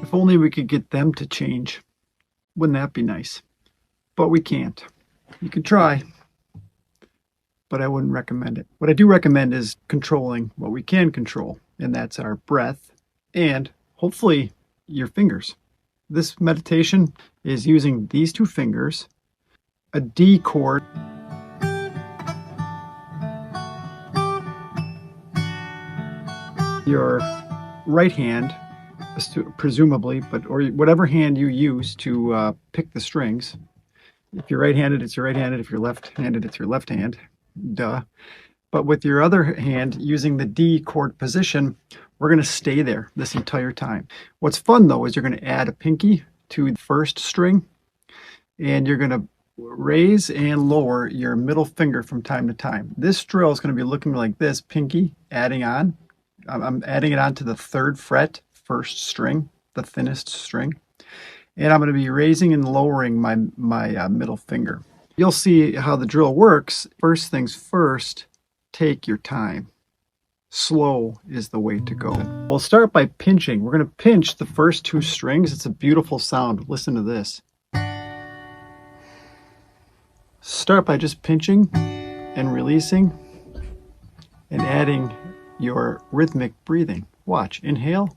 If only we could get them to change. Wouldn't that be nice? But we can't. You can try, but I wouldn't recommend it. What I do recommend is controlling what we can control, and that's our breath and hopefully your fingers. This meditation is using these two fingers, a D chord, your right hand, presumably, or whatever hand you use to pick the strings. If you're right-handed, it's your right handed. If you're left-handed, it's your left hand. Duh. But with your other hand, using the D chord position, we're going to stay there this entire time. What's fun, though, is you're going to add a pinky to the first string, and you're going to raise and lower your middle finger from time to time. This drill is going to be looking like this, pinky adding on. I'm adding it onto the 3rd fret, 1st string, the thinnest string. And I'm going to be raising and lowering my middle finger. You'll see how the drill works. First things first, take your time. Slow is the way to go. We'll start by pinching. We're going to pinch the first 2 strings. It's a beautiful sound. Listen to this. Start by just pinching and releasing and adding your rhythmic breathing. Watch. Inhale.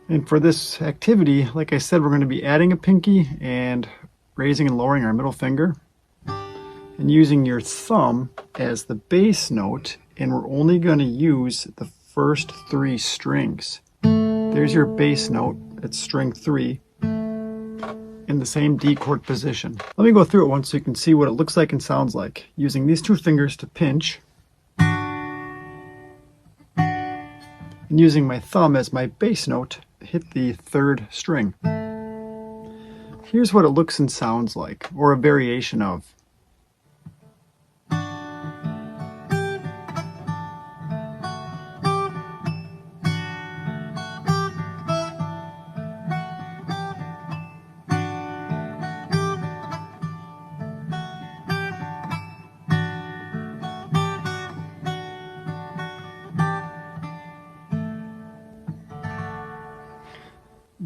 And for this activity, like I said, we're going to be adding a pinky and raising and lowering our middle finger and using your thumb as the bass note, and we're only going to use the first 3 strings. There's your bass note at string 3 in the same D chord position. Let me go through it once so you can see what it looks like and sounds like. Using these 2 fingers to pinch and using my thumb as my bass note, hit the 3rd string. Here's what it looks and sounds like, or a variation of.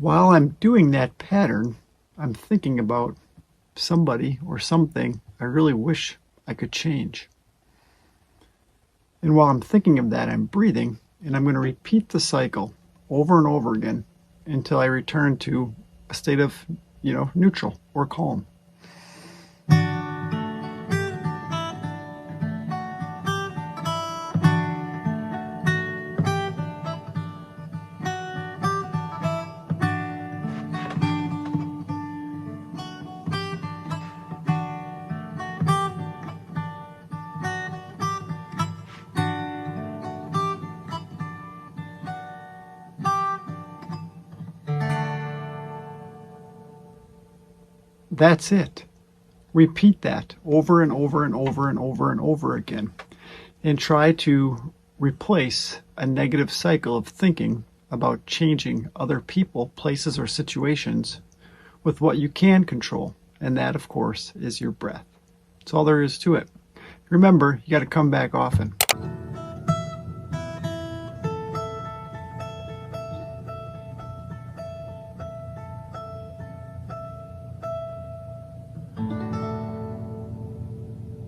While I'm doing that pattern, I'm thinking about somebody or something I really wish I could change. And while I'm thinking of that, I'm breathing, and I'm going to repeat the cycle over and over again until I return to a state of, neutral or calm. That's it. Repeat that over and over and over and over and over again, and try to replace a negative cycle of thinking about changing other people, places, or situations with what you can control. And that, of course, is your breath. That's all there is to it. Remember, you got to come back often.